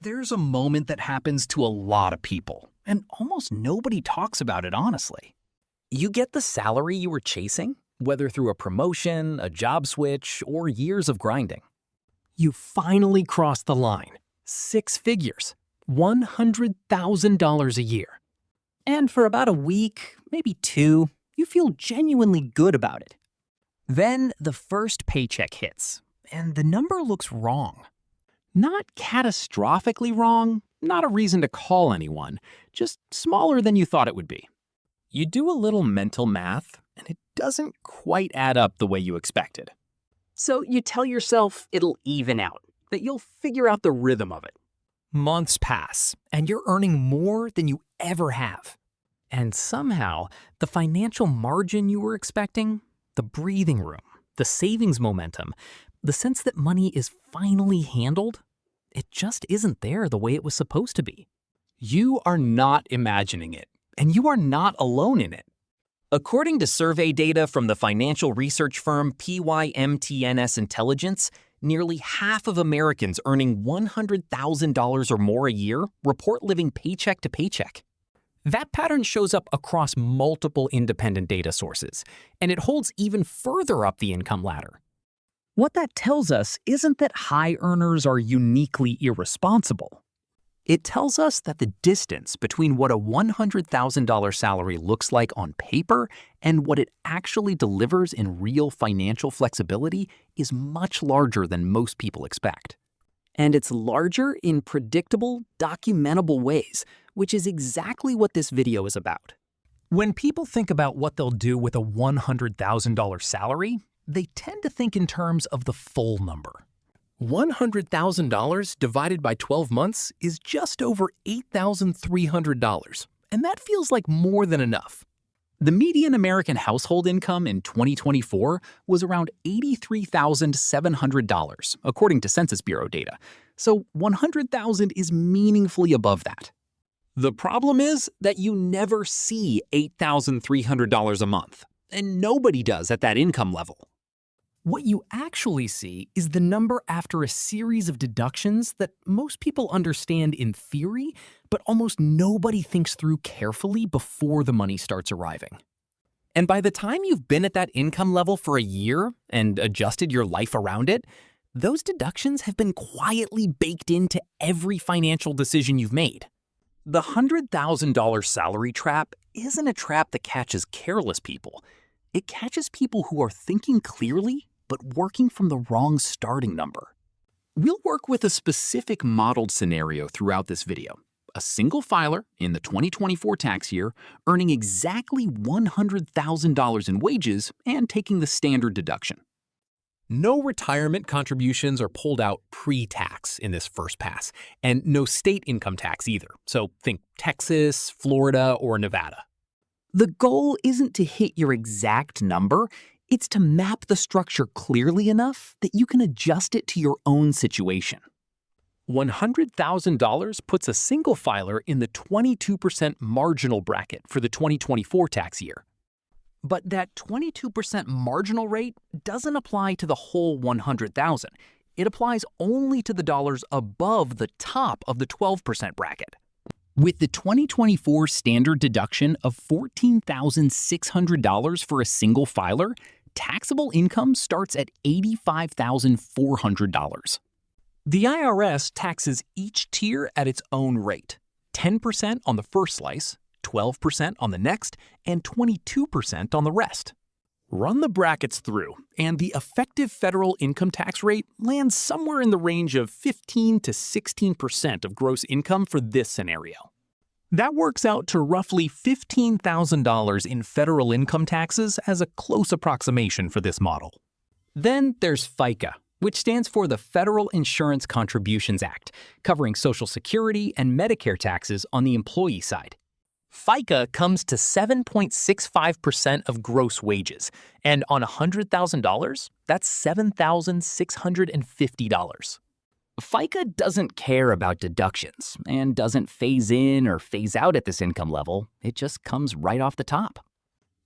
There's a moment that happens to a lot of people, and almost nobody talks about it honestly. You get the salary you were chasing, whether through a promotion, a job switch, or years of grinding. You finally cross the line. 6 figures. $100,000 a year. And for about a week, maybe 2, you feel genuinely good about it. Then the first paycheck hits, and the number looks wrong. Not catastrophically wrong, not a reason to call anyone, just smaller than you thought it would be. You do a little mental math, and it doesn't quite add up the way you expected. So you tell yourself it'll even out, that you'll figure out the rhythm of it. Months pass, and you're earning more than you ever have. And somehow, the financial margin you were expecting, the breathing room, the savings momentum, the sense that money is finally handled, it just isn't there the way it was supposed to be. You are not imagining it, and you are not alone in it. According to survey data from the financial research firm PYMTNS Intelligence, nearly half of Americans earning $100,000 or more a year report living paycheck to paycheck. That pattern shows up across multiple independent data sources, and it holds even further up the income ladder. What that tells us isn't that high earners are uniquely irresponsible. It tells us that the distance between what a $100,000 salary looks like on paper and what it actually delivers in real financial flexibility is much larger than most people expect. And it's larger in predictable, documentable ways, which is exactly what this video is about. When people think about what they'll do with a $100,000 salary, they tend to think in terms of the full number. $100,000 divided by 12 months is just over $8,300, and that feels like more than enough. The median American household income in 2024 was around $83,700, according to Census Bureau data, so $100,000 is meaningfully above that. The problem is that you never see $8,300 a month, and nobody does at that income level. What you actually see is the number after a series of deductions that most people understand in theory, but almost nobody thinks through carefully before the money starts arriving. And by the time you've been at that income level for a year and adjusted your life around it, those deductions have been quietly baked into every financial decision you've made. The $100,000 salary trap isn't a trap that catches careless people. It catches people who are thinking clearly but working from the wrong starting number. We'll work with a specific modeled scenario throughout this video. A single filer in the 2024 tax year earning exactly $100,000 in wages and taking the standard deduction. No retirement contributions are pulled out pre-tax in this first pass, and no state income tax either. So think Texas, Florida, or Nevada. The goal isn't to hit your exact number. It's to map the structure clearly enough that you can adjust it to your own situation. $100,000 puts a single filer in the 22% marginal bracket for the 2024 tax year. But that 22% marginal rate doesn't apply to the whole $100,000. It applies only to the dollars above the top of the 12% bracket. With the 2024 standard deduction of $14,600 for a single filer, taxable income starts at $85,400. The IRS taxes each tier at its own rate, 10% on the first slice, 12% on the next, and 22% on the rest. Run the brackets through, and the effective federal income tax rate lands somewhere in the range of 15 to 16% of gross income for this scenario. That works out to roughly $15,000 in federal income taxes as a close approximation for this model. Then there's FICA, which stands for the Federal Insurance Contributions Act, covering Social Security and Medicare taxes on the employee side. FICA comes to 7.65% of gross wages, and on $100,000, that's $7,650. FICA doesn't care about deductions and doesn't phase in or phase out at this income level. It just comes right off the top.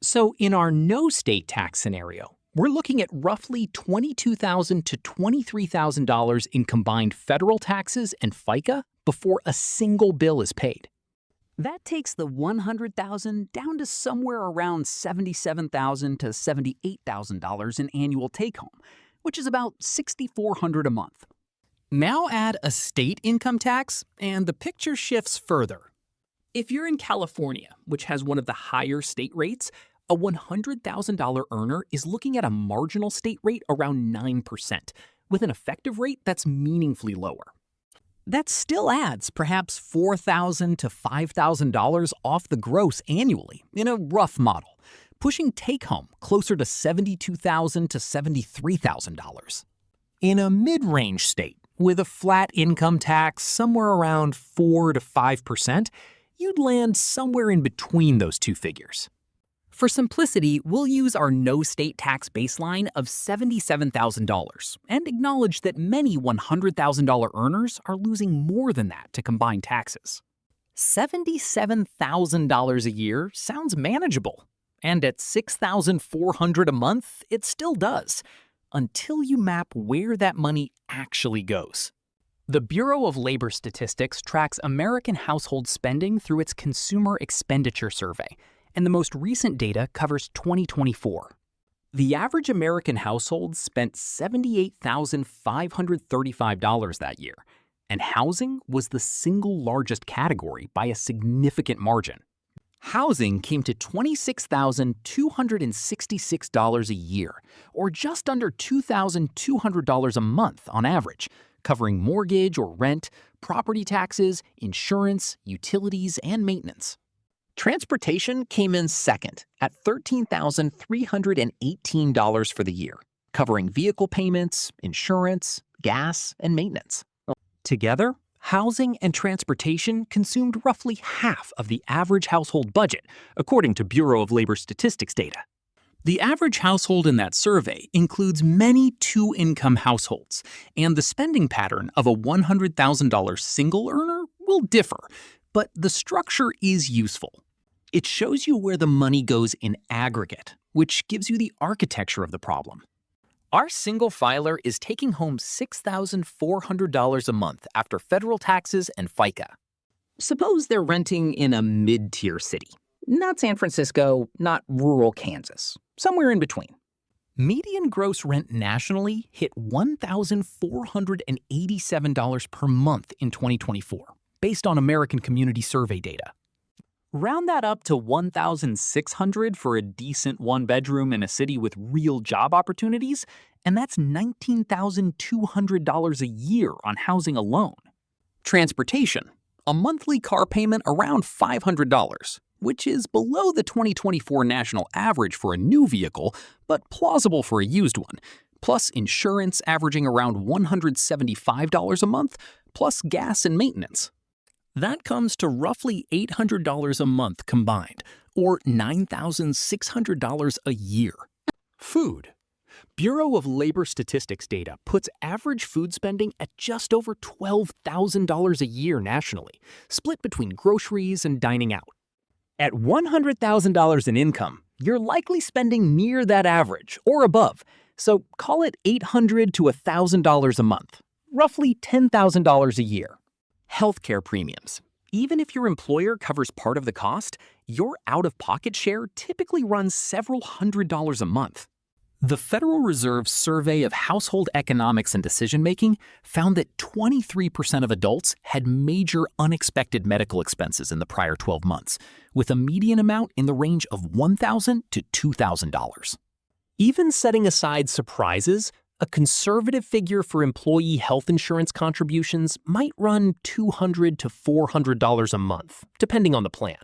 So in our no state tax scenario, we're looking at roughly $22,000 to $23,000 in combined federal taxes and FICA before a single bill is paid. That takes the $100,000 down to somewhere around $77,000 to $78,000 in annual take-home, which is about $6,400 a month. Now add a state income tax, and the picture shifts further. If you're in California, which has one of the higher state rates, a $100,000 earner is looking at a marginal state rate around 9%, with an effective rate that's meaningfully lower. That still adds perhaps $4,000 to $5,000 off the gross annually in a rough model, pushing take-home closer to $72,000 to $73,000. In a mid-range state, with a flat income tax somewhere around 4 to 5%, you'd land somewhere in between those two figures. For simplicity, we'll use our no state tax baseline of $77,000 and acknowledge that many $100,000 earners are losing more than that to combine taxes. $77,000 a year sounds manageable, and at $6,400 a month, it still does, until you map where that money actually goes. The Bureau of Labor Statistics tracks American household spending through its Consumer Expenditure Survey, and the most recent data covers 2024. The average American household spent $78,535 that year, and housing was the single largest category by a significant margin. Housing came to $26,266 a year, or just under $2,200 a month on average, covering mortgage or rent, property taxes, insurance, utilities, and maintenance. Transportation came in second at $13,318 for the year, covering vehicle payments, insurance, gas, and maintenance. Together, housing and transportation consumed roughly half of the average household budget, according to Bureau of Labor Statistics data. The average household in that survey includes many two-income households, and the spending pattern of a $100,000 single earner will differ, but the structure is useful. It shows you where the money goes in aggregate, which gives you the architecture of the problem. Our single filer is taking home $6,400 a month after federal taxes and FICA. Suppose they're renting in a mid-tier city. Not San Francisco, not rural Kansas. Somewhere in between. Median gross rent nationally hit $1,487 per month in 2024, based on American Community Survey data. Round that up to $1,600 for a decent one-bedroom in a city with real job opportunities, and that's $19,200 a year on housing alone. Transportation, a monthly car payment around $500, which is below the 2024 national average for a new vehicle, but plausible for a used one, plus insurance averaging around $175 a month, plus gas and maintenance. That comes to roughly $800 a month combined, or $9,600 a year. Food. Bureau of Labor Statistics data puts average food spending at just over $12,000 a year nationally, split between groceries and dining out. At $100,000 in income, you're likely spending near that average or above, so call it $800 to $1,000 a month, roughly $10,000 a year. Healthcare premiums. Even if your employer covers part of the cost, your out-of-pocket share typically runs several $100s a month. The Federal Reserve's survey of household economics and decision-making found that 23% of adults had major unexpected medical expenses in the prior 12 months, with a median amount in the range of $1,000 to $2,000. Even setting aside surprises, a conservative figure for employee health insurance contributions might run $200 to $400 a month, depending on the plan.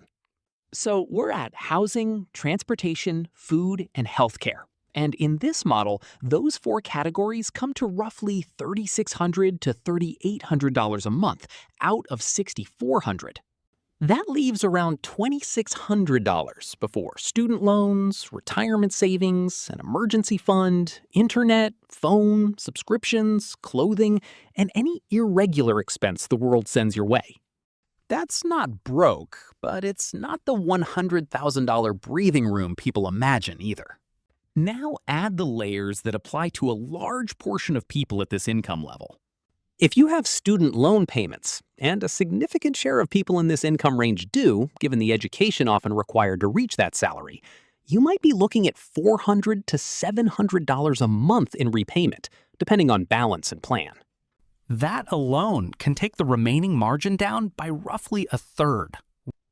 So we're at housing, transportation, food, and healthcare. And in this model, those four categories come to roughly $3,600 to $3,800 a month out of $6,400. That leaves around $2,600 before student loans, retirement savings, an emergency fund, internet, phone, subscriptions, clothing, and any irregular expense the world sends your way. That's not broke, but it's not the $100,000 breathing room people imagine either. Now add the layers that apply to a large portion of people at this income level. If you have student loan payments, and a significant share of people in this income range do, given the education often required to reach that salary, you might be looking at $400 to $700 a month in repayment, depending on balance and plan. That alone can take the remaining margin down by roughly a third.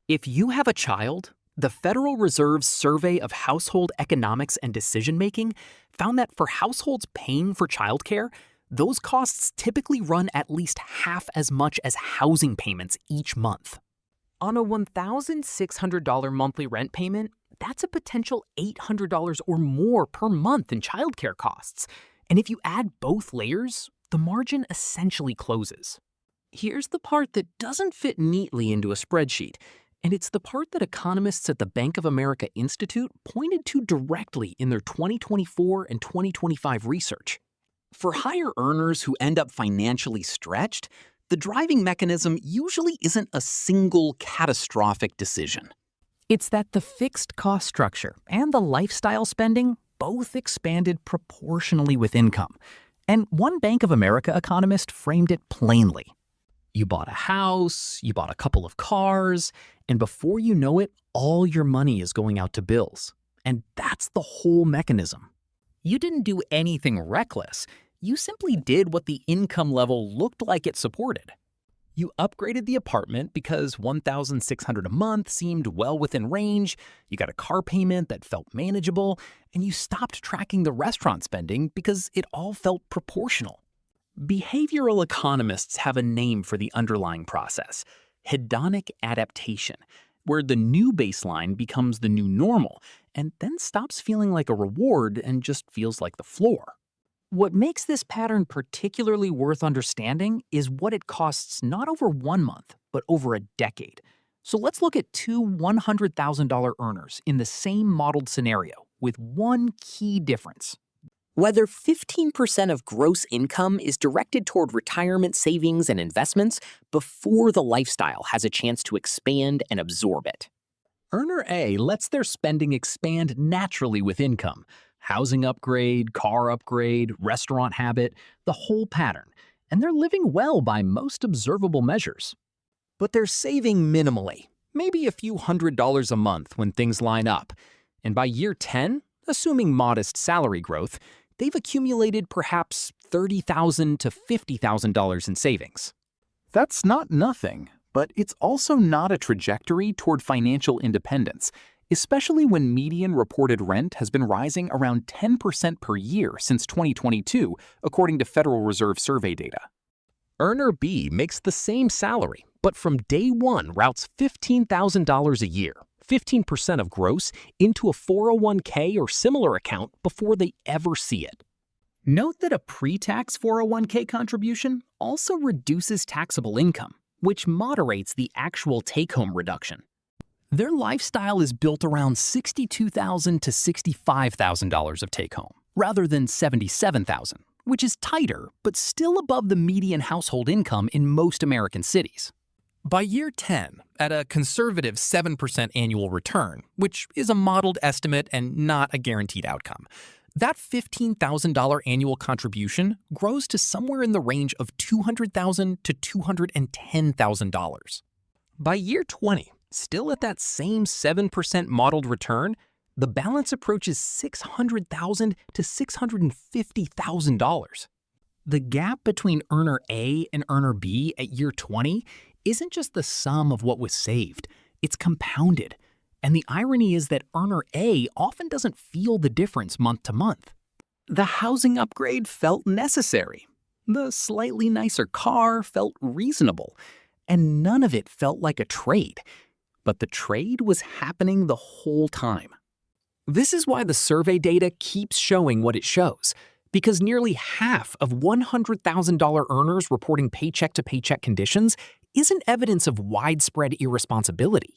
If you have a child, the Federal Reserve's Survey of Household Economics and Decision-Making found that for households paying for childcare, those costs typically run at least half as much as housing payments each month. On a $1,600 monthly rent payment, that's a potential $800 or more per month in childcare costs. And if you add both layers, the margin essentially closes. Here's the part that doesn't fit neatly into a spreadsheet, and it's the part that economists at the Bank of America Institute pointed to directly in their 2024 and 2025 research. For higher earners who end up financially stretched, the driving mechanism usually isn't a single catastrophic decision. It's that the fixed cost structure and the lifestyle spending both expanded proportionally with income. And one Bank of America economist framed it plainly. You bought a house, you bought a couple of cars, and before you know it, all your money is going out to bills. And that's the whole mechanism. You didn't do anything reckless. You simply did what the income level looked like it supported. You upgraded the apartment because $1,600 a month seemed well within range, you got a car payment that felt manageable, and you stopped tracking the restaurant spending because it all felt proportional. Behavioral economists have a name for the underlying process: hedonic adaptation, where the new baseline becomes the new normal and then stops feeling like a reward and just feels like the floor. What makes this pattern particularly worth understanding is what it costs not over 1 month, but over a decade. So let's look at two $100,000 earners in the same modeled scenario with one key difference. Whether 15% of gross income is directed toward retirement savings and investments before the lifestyle has a chance to expand and absorb it. Earner A lets their spending expand naturally with income. Housing upgrade, car upgrade, restaurant habit, the whole pattern. And they're living well by most observable measures. But they're saving minimally, maybe a few $100s a month when things line up. And by year 10, assuming modest salary growth, they've accumulated perhaps $30,000 to $50,000 in savings. That's not nothing, but it's also not a trajectory toward financial independence, especially when median reported rent has been rising around 10% per year since 2022, according to Federal Reserve survey data. Earner B makes the same salary, but from day one routes $15,000 a year, 15% of gross, into a 401k or similar account before they ever see it. Note that a pre-tax 401k contribution also reduces taxable income, which moderates the actual take-home reduction. Their lifestyle is built around $62,000 to $65,000 of take-home, rather than $77,000, which is tighter but still above the median household income in most American cities. By year 10, at a conservative 7% annual return, which is a modeled estimate and not a guaranteed outcome, that $15,000 annual contribution grows to somewhere in the range of $200,000 to $210,000. By year 20, still at that same 7% modeled return, the balance approaches $600,000 to $650,000. The gap between earner A and earner B at year 20 isn't just the sum of what was saved, it's compounded. And the irony is that earner A often doesn't feel the difference month to month. The housing upgrade felt necessary. The slightly nicer car felt reasonable. And none of it felt like a trade. But the trade was happening the whole time. This is why the survey data keeps showing what it shows, because nearly half of $100,000 earners reporting paycheck-to-paycheck conditions isn't evidence of widespread irresponsibility.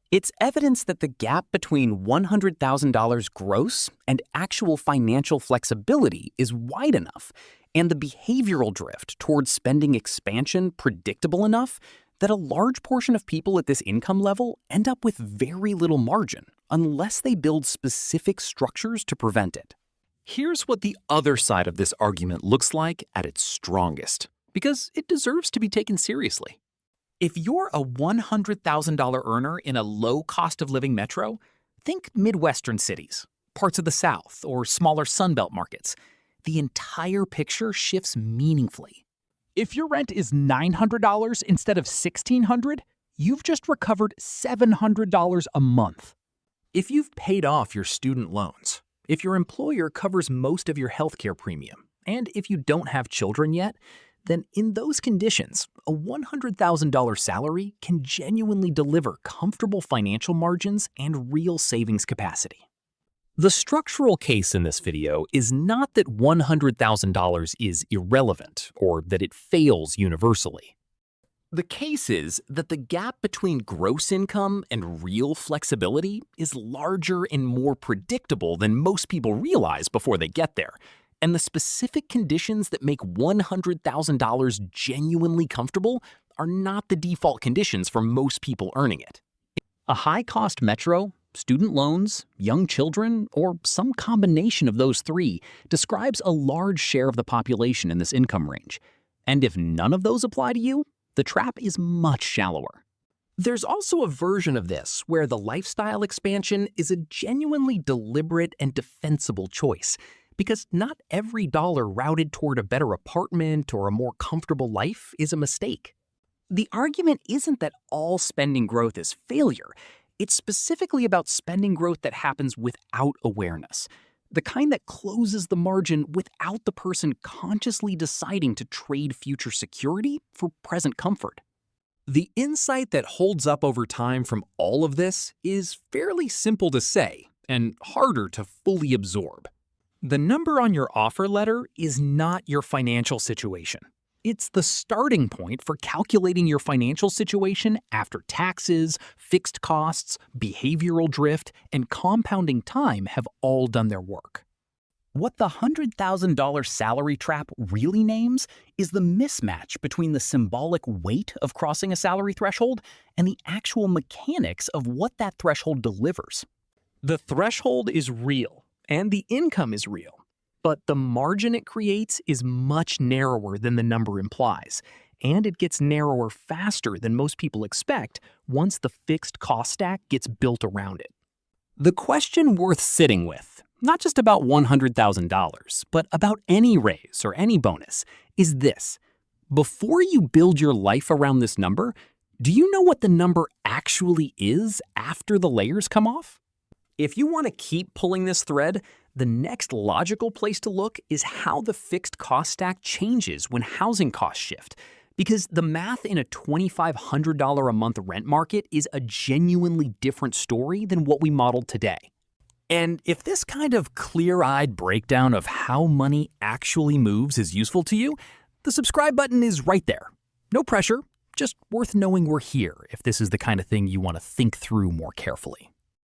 It's evidence that the gap between $100,000 gross and actual financial flexibility is wide enough, and the behavioral drift towards spending expansion predictable enough that a large portion of people at this income level end up with very little margin unless they build specific structures to prevent it. Here's what the other side of this argument looks like at its strongest. because it deserves to be taken seriously. If you're a $100,000 earner in a low cost of living metro, think Midwestern cities, parts of the South, or smaller Sunbelt markets. The entire picture shifts meaningfully. If your rent is $900 instead of $1,600, you've just recovered $700 a month. If you've paid off your student loans, if your employer covers most of your healthcare premium, and if you don't have children yet, then in those conditions, a $100,000 salary can genuinely deliver comfortable financial margins and real savings capacity. The structural case in this video is not that $100,000 is irrelevant or that it fails universally. The case is that the gap between gross income and real flexibility is larger and more predictable than most people realize before they get there, and the specific conditions that make $100,000 genuinely comfortable are not the default conditions for most people earning it. A high-cost metro, student loans, young children, or some combination of those three describes a large share of the population in this income range. And if none of those apply to you, the trap is much shallower. There's also a version of this where the lifestyle expansion is a genuinely deliberate and defensible choice, because not every dollar routed toward a better apartment or a more comfortable life is a mistake. The argument isn't that all spending growth is failure. It's specifically about spending growth that happens without awareness, the kind that closes the margin without the person consciously deciding to trade future security for present comfort. The insight that holds up over time from all of this is fairly simple to say and harder to fully absorb. The number on your offer letter is not your financial situation. It's the starting point for calculating your financial situation after taxes, fixed costs, behavioral drift, and compounding time have all done their work. What the $100,000 salary trap really names is the mismatch between the symbolic weight of crossing a salary threshold and the actual mechanics of what that threshold delivers. The threshold is real, and the income is real. But the margin it creates is much narrower than the number implies, and it gets narrower faster than most people expect once the fixed cost stack gets built around it. The question worth sitting with, not just about $100,000, but about any raise or any bonus, is this. Before you build your life around this number, do you know what the number actually is after the layers come off? If you want to keep pulling this thread, the next logical place to look is how the fixed cost stack changes when housing costs shift, because the math in a $2,500 a month rent market is a genuinely different story than what we modeled today. And if this kind of clear-eyed breakdown of how money actually moves is useful to you, the subscribe button is right there. No pressure, just worth knowing we're here if this is the kind of thing you want to think through more carefully.